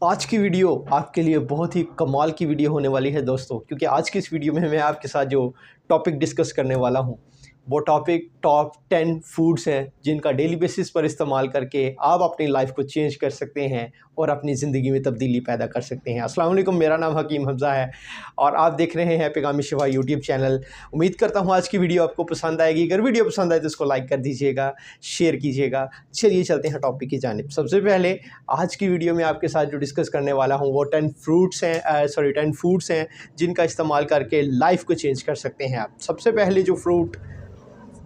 आज की वीडियो आपके लिए बहुत ही कमाल की वीडियो होने वाली है दोस्तों, क्योंकि आज की इस वीडियो में मैं आपके साथ जो टॉपिक डिस्कस करने वाला हूं वो टॉपिक टॉप 10 फूड्स हैं जिनका डेली बेसिस पर इस्तेमाल करके आप अपनी लाइफ को चेंज कर सकते हैं और अपनी ज़िंदगी में तब्दीली पैदा कर सकते हैं। अस्सलाम वालेकुम, मेरा नाम हकीम हमज़ा है और आप देख रहे हैं पैगामी शिफा यूट्यूब चैनल। उम्मीद करता हूँ आज की वीडियो आपको पसंद आएगी। अगर वीडियो पसंद आए तो इसको लाइक कर दीजिएगा, शेयर कीजिएगा। चलिए चलते हैं टॉपिक की जानिब। सबसे पहले आज की वीडियो में आपके साथ जो डिस्कस करने वाला हूँ वो 10 फूड्स हैं जिनका इस्तेमाल करके लाइफ को चेंज कर सकते हैं आप। सबसे पहले जो फ्रूट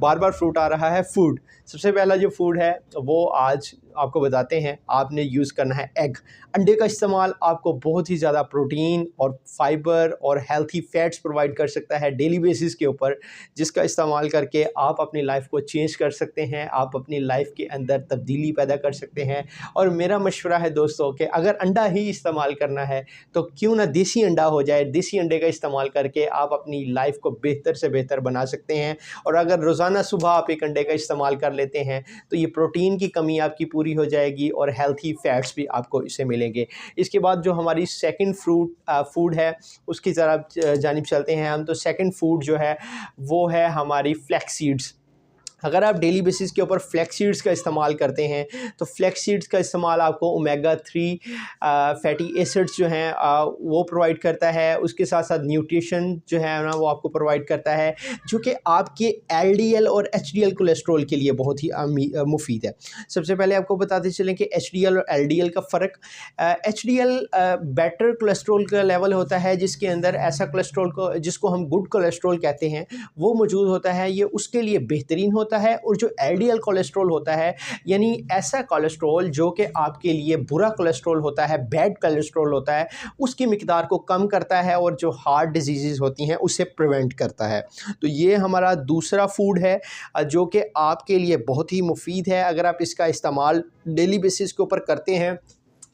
बार बार फ्रूट आ रहा है, फूड। सबसे पहला जो फूड है वो आज आपको बताते हैं, आपने यूज़ करना है एग। अंडे का इस्तेमाल आपको बहुत ही ज़्यादा प्रोटीन और फाइबर और हेल्थी फैट्स प्रोवाइड कर सकता है डेली बेसिस के ऊपर, जिसका इस्तेमाल करके आप अपनी लाइफ को चेंज कर सकते हैं, आप अपनी लाइफ के अंदर तब्दीली पैदा कर सकते हैं। और मेरा मशवरा है दोस्तों कि अगर अंडा ही इस्तेमाल करना है तो क्यों ना देसी अंडा हो जाए। देसी अंडे का इस्तेमाल करके आप अपनी लाइफ को बेहतर से बेहतर बना सकते हैं। और अगर रोज़ाना सुबह आप एक अंडे का इस्तेमाल कर लेते हैं तो ये प्रोटीन की कमी आपकी पूरी हो जाएगी और हेल्थी फैट्स भी आपको इससे मिलेंगे। इसके बाद जो हमारी सेकंड फूड है उसकी तरफ जानिब चलते हैं हम। तो सेकंड फूड जो है वो है हमारी फ्लैक्स सीड्स। अगर आप डेली बेसिस के ऊपर फ्लैक्स सीड्स का इस्तेमाल करते हैं तो फ्लैक्स सीड्स का इस्तेमाल आपको ओमेगा 3 फैटी एसिड्स जो हैं वो प्रोवाइड करता है। उसके साथ साथ न्यूट्रिशन जो है ना वो आपको प्रोवाइड करता है, जो कि आपके एलडीएल और एचडीएल कोलेस्ट्रॉल के लिए बहुत ही मुफीद है। सबसे पहले आपको बताते चलें कि एचडीएल और एलडीएल का फ़र्क। एचडीएल बेटर कोलेस्ट्रॉल का लेवल होता है जिसके अंदर ऐसा कोलेस्ट्रॉल को जिसको हम गुड कोलेस्ट्रॉल कहते हैं वो मौजूद होता है। ये उसके लिए बेहतरीन होता है। और जो एलडीएल कोलेस्ट्रॉल होता है यानी ऐसा कोलेस्ट्रॉल जो कि आपके लिए बुरा कोलेस्ट्रॉल होता है, बैड कोलेस्ट्रॉल होता है, उसकी मिकदार को कम करता है और जो हार्ट डिजीज़ होती हैं उससे प्रिवेंट करता है। तो ये हमारा दूसरा फूड है जो कि आपके लिए बहुत ही मुफीद है। अगर आप इसका इस्तेमाल डेली बेसिस के ऊपर करते हैं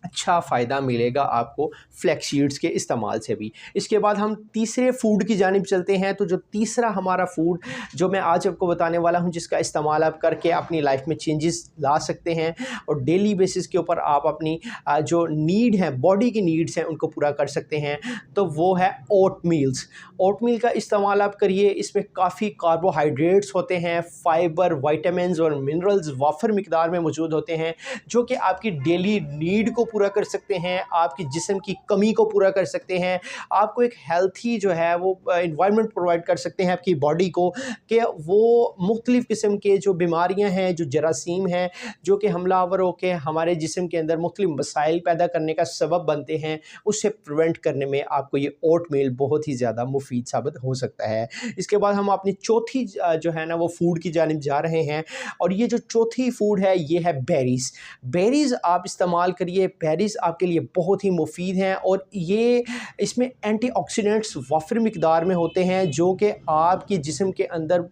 अच्छा फ़ायदा मिलेगा आपको फ्लैक्स सीड्स के इस्तेमाल से भी। इसके बाद हम तीसरे फूड की जानिब चलते हैं। तो जो तीसरा हमारा फूड जो मैं आज आपको बताने वाला हूं जिसका इस्तेमाल आप करके अपनी लाइफ में चेंजेस ला सकते हैं और डेली बेसिस के ऊपर आप अपनी जो नीड है, बॉडी की नीड्स हैं, उनको पूरा कर सकते हैं, तो वो है ओट मील्स। ओट मील का इस्तेमाल आप करिए। इसमें काफ़ी कार्बोहाइड्रेट्स होते हैं, फाइबर, वाइटामिन और मिनरल्स वाफर मिकदार में मौजूद होते हैं, जो कि आपकी डेली नीड को पूरा कर सकते हैं, आपकी जिस्म की कमी को पूरा कर सकते हैं, आपको एक हेल्थी जो है वो इन्वायरमेंट प्रोवाइड कर सकते हैं आपकी बॉडी को, कि वो मुख्तलिफ़ किस्म के जो बीमारियां हैं, जो जरासीम हैं, जो कि हमलावर होकर हमारे जिस्म के अंदर मुख्तलिफ मसाइल पैदा करने का सबब बनते हैं, उससे प्रिवेंट करने में आपको ये ओट मील बहुत ही ज़्यादा मुफीद साबित हो सकता है। इसके बाद हम अपनी चौथी जो है ना वो फूड की जानिब जा रहे हैं और ये जो चौथी फूड है ये है बेरीज़। बेरीज़ आप इस्तेमाल करिए। बेरीज़ आपके लिए बहुत ही मुफीद हैं और ये इसमें एंटीऑक्सीडेंट्स वाफिर मिकदार में होते हैं, जो कि आपके जिस्म के अंदर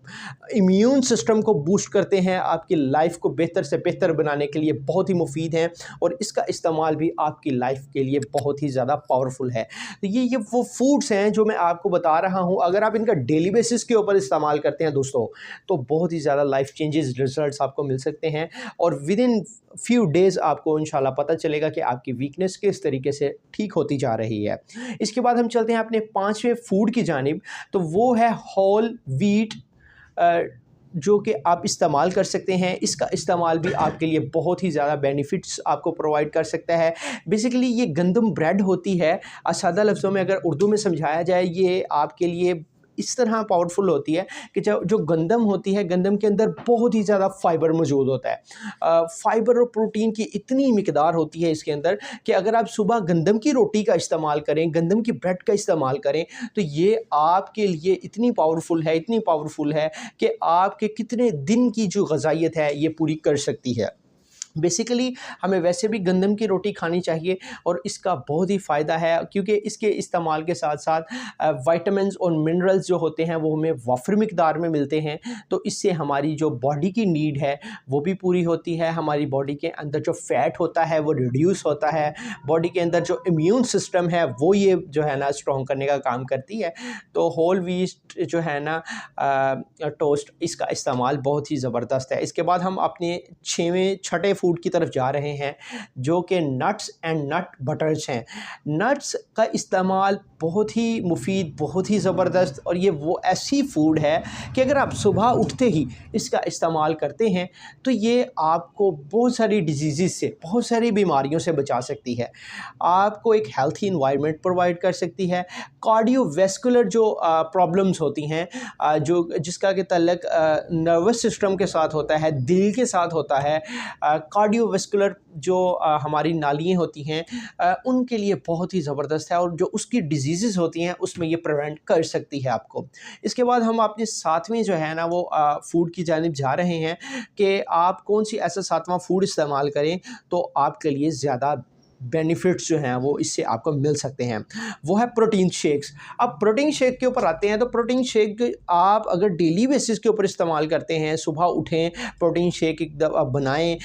इम्यून सिस्टम को बूस्ट करते हैं, आपकी लाइफ को बेहतर से बेहतर बनाने के लिए बहुत ही मुफीद हैं और इसका इस्तेमाल भी आपकी लाइफ के लिए बहुत ही ज़्यादा पावरफुल है। तो ये वो फूड्स हैं जो मैं आपको बता रहा हूँ। अगर आप इनका डेली बेसिस के ऊपर इस्तेमाल करते हैं दोस्तों तो बहुत ही ज़्यादा लाइफ चेंजेस रिजल्ट्स आपको मिल सकते हैं और विद इन फ्यू डेज़ आपको इंशाल्लाह पता चलेगा कि आपकी वीकनेस किस तरीके से ठीक होती जा रही है। इसके बाद हम चलते हैं अपने पांचवें फूड की जानिब। तो वो है होल व्हीट, जो कि आप इस्तेमाल कर सकते हैं। इसका इस्तेमाल भी आपके लिए बहुत ही ज़्यादा बेनिफिट्स आपको प्रोवाइड कर सकता है। बेसिकली ये गंदम ब्रेड होती है। सादा लफ्ज़ों में अगर उर्दू में समझाया जाए, ये आपके लिए इस तरह पावरफुल होती है कि जो गंदम होती है, गंदम के अंदर बहुत ही ज़्यादा फाइबर मौजूद होता है। फाइबर और प्रोटीन की इतनी मिकदार होती है इसके अंदर कि अगर आप सुबह गंदम की रोटी का इस्तेमाल करें, गंदम की ब्रेड का इस्तेमाल करें, तो ये आपके लिए इतनी पावरफुल है कि आपके कितने दिन की जो ग़िज़ाइयत है ये पूरी कर सकती है। बेसिकली हमें वैसे भी गंदम की रोटी खानी चाहिए और इसका बहुत ही फ़ायदा है, क्योंकि इसके इस्तेमाल के साथ साथ विटामिन्स और मिनरल्स जो होते हैं वो हमें वाफिर मिकदार में मिलते हैं। तो इससे हमारी जो बॉडी की नीड है वो भी पूरी होती है। हमारी बॉडी के अंदर जो फ़ैट होता है वो रिड्यूस होता है। बॉडी के अंदर जो इम्यून सिस्टम है वो ये जो है ना स्ट्रॉन्ग करने का काम करती है। तो होल व्हीट जो है ना टोस्ट, इसका इस्तेमाल बहुत ही ज़बरदस्त है। इसके बाद हम अपने छठे फूड की तरफ जा रहे हैं जो कि नट्स एंड नट बटर्स हैं। नट्स का इस्तेमाल बहुत ही मुफीद, बहुत ही ज़बरदस्त, और ये वो ऐसी फूड है कि अगर आप सुबह उठते ही इसका इस्तेमाल करते हैं तो ये आपको बहुत सारी डिजीज़ से, बहुत सारी बीमारियों से बचा सकती है, आपको एक हेल्थी इन्वायरमेंट प्रोवाइड कर सकती है। कार्डियोवैस्कुलर जो प्रॉब्लम्स होती हैं, जो जिसका कि तल्लक नर्वस सिस्टम के साथ होता है, दिल के साथ होता है, कार्डियोवैस्कुलर जो हमारी नालियाँ होती हैं उनके लिए बहुत ही ज़बरदस्त है, और जो उसकी डिजीज़ होती हैं उसमें ये प्रिवेंट कर सकती है आपको। इसके बाद हम अपने सातवें जो है ना वो फूड की जानिब जा रहे हैं कि आप कौन सी ऐसा सातवां फूड इस्तेमाल करें तो आपके लिए ज़्यादा बेनिफिट्स जो हैं वो इससे आपको मिल सकते हैं, वो है प्रोटीन शेक्स। अब प्रोटीन शेक के ऊपर आते हैं तो प्रोटीन शेक आप अगर डेली बेसिस के ऊपर इस्तेमाल करते हैं, सुबह उठें प्रोटीन शेक एक दफ़ा बनाएं,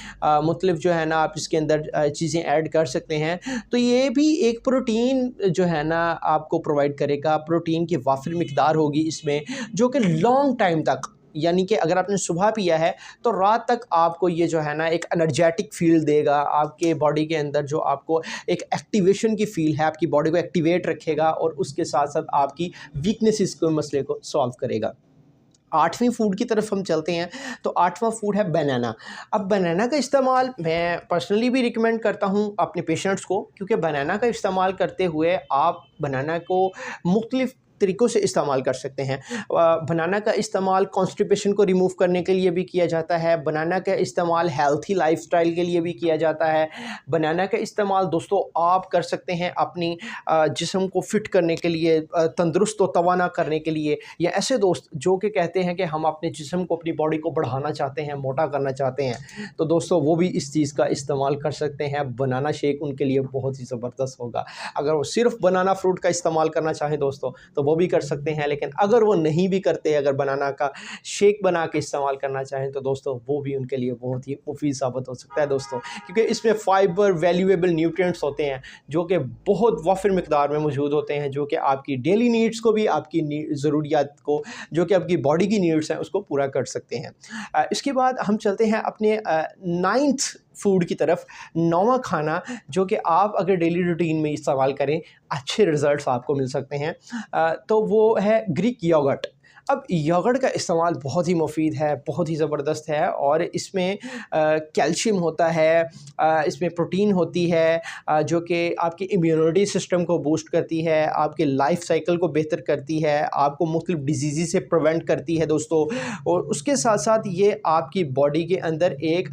मुख्तलिफ जो है ना आप इसके अंदर चीज़ें ऐड कर सकते हैं, तो ये भी एक प्रोटीन जो है ना आपको प्रोवाइड करेगा। प्रोटीन की वाफिर मिकदार होगी इसमें, जो कि लॉन्ग टाइम तक, यानी कि अगर आपने सुबह पिया है तो रात तक आपको ये जो है ना एक एनर्जेटिक फील देगा, आपके बॉडी के अंदर जो आपको एक एक्टिवेशन की फ़ील है, आपकी बॉडी को एक्टिवेट रखेगा और उसके साथ साथ आपकी वीकनेसेस के मसले को सॉल्व करेगा। आठवीं फूड की तरफ हम चलते हैं तो आठवां फूड है बनाना। अब बनाना का इस्तेमाल मैं पर्सनली भी रिकमेंड करता हूं अपने पेशेंट्स को, क्योंकि बनाना का इस्तेमाल करते हुए आप बनाना को मुख्तलिफ तरीक़ों से इस्तेमाल कर सकते हैं। बनाना का इस्तेमाल कॉन्स्टिपेशन को रिमूव करने के लिए भी किया जाता है, बनाना का इस्तेमाल हेल्थी लाइफस्टाइल के लिए भी किया जाता है, बनाना का इस्तेमाल दोस्तों आप कर सकते हैं अपनी जिस्म को फिट करने के लिए, तंदुरुस्त व तवाना करने के लिए, या ऐसे दोस्त जो कि कहते हैं कि हम अपने जिस्म को, अपनी बॉडी को बढ़ाना चाहते हैं, मोटा करना चाहते हैं, तो दोस्तों वो भी इस चीज़ का इस्तेमाल कर सकते हैं। बनाना शेक उनके लिए बहुत ही ज़बरदस्त होगा। अगर वो सिर्फ बनाना फ्रूट का इस्तेमाल करना चाहें दोस्तों तो वो भी कर सकते हैं, लेकिन अगर वो नहीं भी करते, अगर बनाना का शेक बना के इस्तेमाल करना चाहें तो दोस्तों वो भी उनके लिए बहुत ही मुफीद साबित हो सकता है दोस्तों, क्योंकि इसमें फ़ाइबर, वैल्यूएबल न्यूट्रिएंट्स होते हैं जो कि बहुत वाफिर मिकदार में मौजूद होते हैं, जो कि आपकी डेली नीड्स को भी, आपकी ज़रूरियात को, जो कि आपकी बॉडी की नीड्स हैं उसको पूरा कर सकते हैं। इसके बाद हम चलते हैं अपने नाइन्थ फूड की तरफ, नौवां खाना जो कि आप अगर डेली रूटीन में इस्तेमाल करें अच्छे रिज़ल्ट्स आपको मिल सकते हैं, तो वो है ग्रीक योगर्ट। अब योगर्ट का इस्तेमाल बहुत ही मुफीद है, बहुत ही ज़बरदस्त है, और इसमें कैल्शियम होता है, इसमें प्रोटीन होती है, जो कि आपकी इम्यूनिटी सिस्टम को बूस्ट करती है, आपके लाइफ साइकिल को बेहतर करती है, आपको मुख्तलिफ डिजीज़ से प्रिवेंट करती है दोस्तों, और उसके साथ साथ ये आपकी बॉडी के अंदर एक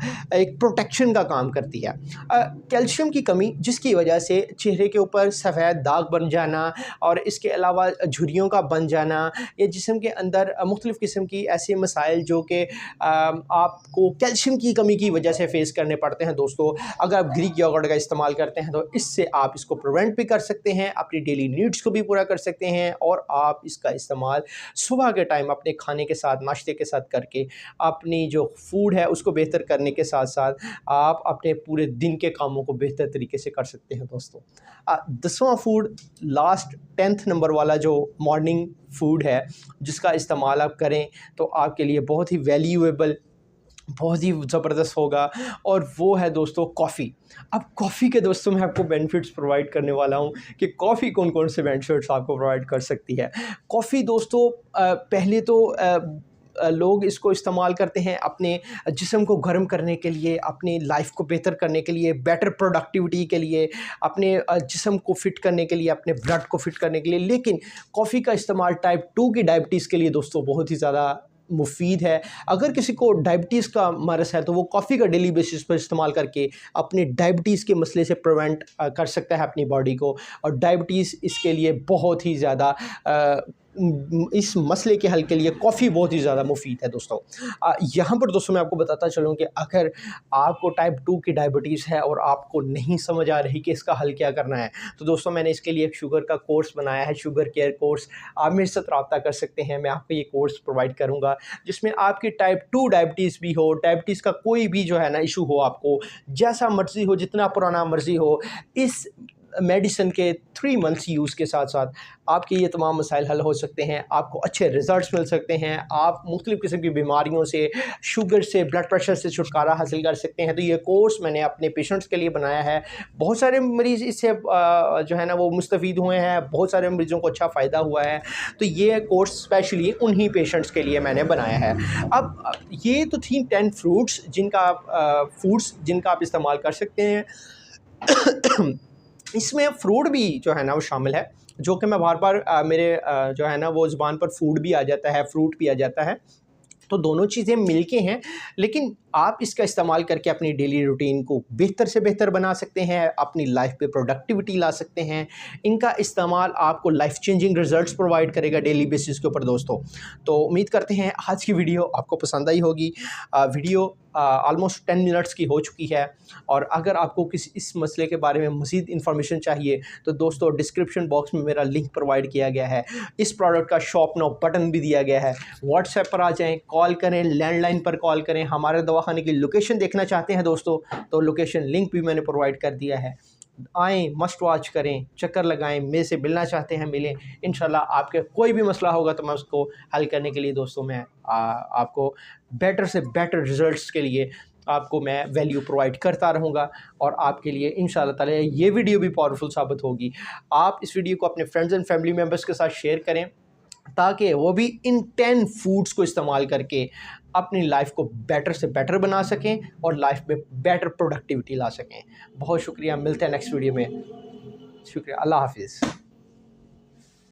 प्रोटेक्शन का काम करती है। कैल्शियम की कमी जिसकी वजह से चेहरे के ऊपर सफ़ेद दाग बन जाना, और इसके अलावा झुर्रियों का बन जाना, या जिस्म के अंदर मुख्तलिफ़ किस्म की ऐसे मसाइल जो कि आपको कैल्शियम की कमी की वजह से फ़ेस करने पड़ते हैं दोस्तों, अगर आप ग्रीक योगर्ट का इस्तेमाल करते हैं तो इससे आप इसको प्रिवेंट भी कर सकते हैं, अपनी डेली नीड्स को भी पूरा कर सकते हैं, और आप इसका इस्तेमाल सुबह के टाइम अपने खाने के साथ, नाश्ते के साथ करके अपनी जो फूड है उसको बेहतर करने के साथ साथ आप अपने पूरे दिन के कामों को बेहतर तरीके से कर सकते हैं दोस्तों। 10वां फूड, लास्ट 10th नंबर वाला जो मॉर्निंग फूड है जिसका इस्तेमाल आप करें तो आपके लिए बहुत ही वैल्यूएबल, बहुत ही ज़बरदस्त होगा, और वो है दोस्तों कॉफ़ी। अब कॉफ़ी के दोस्तों मैं आपको बेनिफिट्स प्रोवाइड करने वाला हूँ कि कॉफ़ी कौन कौन से बेनिफिट्स आपको प्रोवाइड कर सकती है। कॉफ़ी दोस्तों पहले तो लोग इसको इस्तेमाल करते हैं अपने जिस्म को गर्म करने के लिए, अपनी लाइफ को बेहतर करने के लिए, बेटर प्रोडक्टिविटी के लिए, अपने जिस्म को फिट करने के लिए, अपने ब्लड को फिट करने के लिए। लेकिन कॉफ़ी का इस्तेमाल टाइप 2 की डायबिटीज़ के लिए दोस्तों बहुत ही ज़्यादा मुफीद है। अगर किसी को डायबिटीज़ का मरज़ है तो वो कॉफ़ी का डेली बेसिस पर इस्तेमाल करके अपने डायबिटीज़ के मसले से प्रिवेंट कर सकता है अपनी बॉडी को, और डायबिटीज़ इसके लिए बहुत ही ज़्यादा इस मसले के हल के लिए कॉफ़ी बहुत ही ज़्यादा मुफीद है दोस्तों। यहाँ पर दोस्तों मैं आपको बताता चलूँ कि अगर आपको टाइप 2 की डायबिटीज़ है और आपको नहीं समझ आ रही कि इसका हल क्या करना है, तो दोस्तों मैंने इसके लिए एक शुगर का कोर्स बनाया है, शुगर केयर कोर्स। आप मेरे साथ रब्ता कर सकते हैं, मैं आपको ये कोर्स प्रोवाइड करूँगा जिसमें आपकी टाइप 2 डायबिटीज़ भी हो, डायबिटीज़ का कोई भी जो है ना इशू हो, आपको जैसा मर्ज़ी हो, जितना पुराना मर्ज़ी हो, इस मेडिसिन के 3 मंथ्स यूज़ के साथ साथ आपके ये तमाम मसाइल हल हो सकते हैं, आपको अच्छे रिज़ल्ट्स मिल सकते हैं, आप मुख्तलिफ़ किस्म की बीमारियों से, शुगर से, ब्लड प्रेशर से छुटकारा हासिल कर सकते हैं। तो ये कोर्स मैंने अपने पेशेंट्स के लिए बनाया है। बहुत सारे मरीज़ इससे जो है ना वो मुस्तफ़ीद हुए हैं, बहुत सारे मरीज़ों को अच्छा फ़ायदा हुआ है। तो ये कोर्स स्पेशली उन्हीं पेशेंट्स के लिए मैंने बनाया है। अब ये तो थी 10 फ्रूट्स जिनका आप इस्तेमाल कर सकते हैं। इसमें फ्रूट भी जो है ना वो शामिल है, जो कि मैं बार-बार मेरे जो है ना वो ज़ुबान पर फूड भी आ जाता है, फ्रूट भी आ जाता है। तो दोनों चीज़ें मिलके हैं, लेकिन आप इसका इस्तेमाल करके अपनी डेली रूटीन को बेहतर से बेहतर बना सकते हैं, अपनी लाइफ पे प्रोडक्टिविटी ला सकते हैं। इनका इस्तेमाल आपको लाइफ चेंजिंग रिजल्ट्स प्रोवाइड करेगा डेली बेसिस के ऊपर दोस्तों। तो उम्मीद करते हैं आज की वीडियो आपको पसंद आई होगी। वीडियो ऑलमोस्ट 10 मिनट्स की हो चुकी है, और अगर आपको इस मसले के बारे में मज़ीद इन्फॉर्मेशन चाहिए तो दोस्तों डिस्क्रिप्शन बॉक्स में मेरा लिंक प्रोवाइड किया गया है। इस प्रोडक्ट का शॉप नाउ बटन भी दिया गया है। व्हाट्सएप पर आ जाएं, कॉल करें, लैंडलाइन पर कॉल करें। हमारे दवाखाने की लोकेशन देखना चाहते हैं दोस्तों तो लोकेशन लिंक भी मैंने प्रोवाइड कर दिया है। आएँ, मस्ट वॉच करें, चक्कर लगाएं, मेरे से मिलना चाहते हैं मिलें। इंशाल्लाह आपके कोई भी मसला होगा तो मैं उसको हल करने के लिए दोस्तों मैं आपको बेटर से बेटर रिज़ल्ट्स के लिए आपको मैं वैल्यू प्रोवाइड करता रहूँगा, और आपके लिए इंशाल्लाह ताला ये वीडियो भी पावरफुल साबित होगी। आप इस वीडियो को अपने फ्रेंड्स एंड फैमिली मेम्बर्स के साथ शेयर करें ताकि वो भी इन 10 फूड्स को इस्तेमाल करके अपनी लाइफ को बेटर से बेटर बना सकें और लाइफ में बेटर प्रोडक्टिविटी ला सकें। बहुत शुक्रिया, मिलते हैं नेक्स्ट वीडियो में। शुक्रिया, अल्लाह हाफ़िज़।